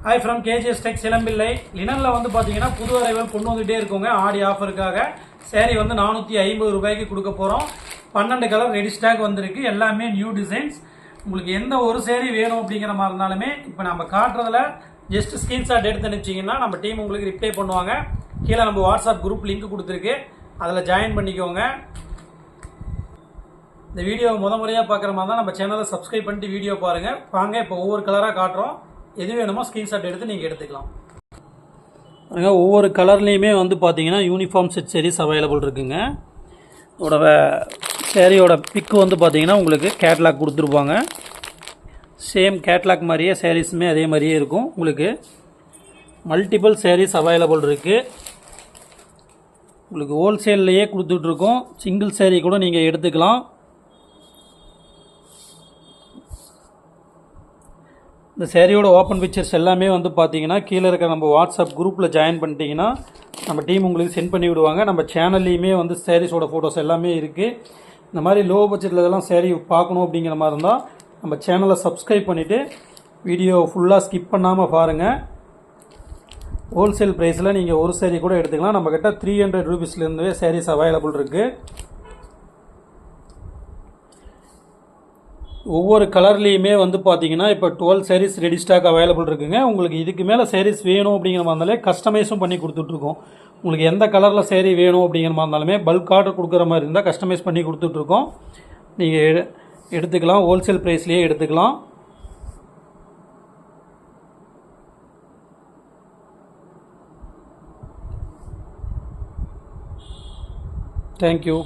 Hi from KGS tech சிலம்பிள்ளை. லினனில் வந்து பார்த்தீங்கன்னா புது அரைவல் கொண்டு வந்துகிட்டே இருக்கோங்க. ஆடி ஆஃபருக்காக சேரீ வந்து 450 ரூபாய்க்கு கொடுக்க போகிறோம். 12 கலர் ரெடி ஸ்டாக் வந்திருக்கு. எல்லாமே நியூ டிசைன்ஸ். உங்களுக்கு எந்த ஒரு சேரீ வேணும் அப்படிங்கிற மாதிரி இருந்தாலுமே இப்போ நம்ம காட்டுறதுல ஜஸ்ட் ஸ்க்ரீன்ஷாட் எடுத்து அனுப்பிச்சிங்கன்னா நம்ம டீம் உங்களுக்கு ரிப்ளை பண்ணுவாங்க. கீழே நம்ம வாட்ஸ்அப் குரூப் லிங்க் கொடுத்துருக்கு, அதில் ஜாயின் பண்ணிக்கோங்க. இந்த வீடியோ முறையாக பார்க்குற மாதிரி தான் நம்ம சேனலை சப்ஸ்கிரைப் பண்ணிட்டு வீடியோ பாருங்கள். வாங்க இப்போ ஒவ்வொரு கலராக காட்டுறோம். எது வேணுமோ ஸ்க்ரீன்ஷாட் எடுத்து நீங்கள் எடுத்துக்கலாம். ஒவ்வொரு கலர்லேயுமே வந்து பார்த்தீங்கன்னா யூனிஃபார்ம் செட் சாரீஸ் அவைலபிள் இருக்குங்க. இதோட சேரீயோட பிக்கு வந்து பார்த்தீங்கன்னா உங்களுக்கு கேட்லாக் கொடுத்துருப்பாங்க. சேம் கேட்லாக் மாதிரியே சாரீஸுமே அதே மாதிரியே இருக்கும். உங்களுக்கு மல்டிபிள் சாரீஸ் அவைலபிள் இருக்குது. உங்களுக்கு ஹோல்சேல்லையே கொடுத்துட்ருக்கோம். சிங்கிள் சேரீ கூட நீங்கள் எடுத்துக்கலாம். இந்த சேரீயோட ஓப்பன் பிக்சர்ஸ் எல்லாமே வந்து பார்த்தீங்கன்னா கீழே இருக்க நம்ம வாட்ஸ்அப் குரூப்பில் ஜாயின் பண்ணிட்டீங்கன்னா நம்ம டீம் உங்களுக்கு சென்ட் பண்ணி விடுவாங்க. நம்ம சேனல்லையுமே வந்து சாரீஸோட ஃபோட்டோஸ் எல்லாமே இருக்குது. இந்த மாதிரி லோ பட்ஜெட்டில் இதெல்லாம் சேரீ பார்க்கணும் அப்படிங்கிற மாதிரி இருந்தால் நம்ம சேனலை சப்ஸ்கிரைப் பண்ணிவிட்டு வீடியோ ஃபுல்லாக ஸ்கிப் பண்ணாமல் பாருங்கள். ஹோல்சேல் ப்ரைஸில் நீங்கள் ஒரு சேரீ கூட எடுத்துக்கலாம். நம்மக்கிட்ட 300 ரூபீஸ்லேருந்தே சாரீஸ் அவைலபிள் இருக்குது. ஒவ்வொரு கலர்லேயுமே வந்து பார்த்தீங்கன்னா இப்போ 12 சாரீஸ் ரெடி ஸ்டாக் அவைலபிள் இருக்குங்க. உங்களுக்கு இதுக்கு மேலே சாரீஸ் வேணும் அப்படிங்கிற மாதிரி இருந்தாலே கஸ்டமைஸும் பண்ணி கொடுத்துட்ருக்கோம். உங்களுக்கு எந்த கலரில் சேரீ வேணும் அப்படிங்கிற மாதிரி இருந்தாலுமே பல்க் ஆர்டர் கொடுக்குற மாதிரி இருந்தால் கஸ்டமைஸ் பண்ணி கொடுத்துட்ருக்கோம். நீங்கள் எடுத்துக்கலாம். ஹோல்சேல் ப்ரைஸ்லேயே எடுத்துக்கலாம். தேங்க்யூ.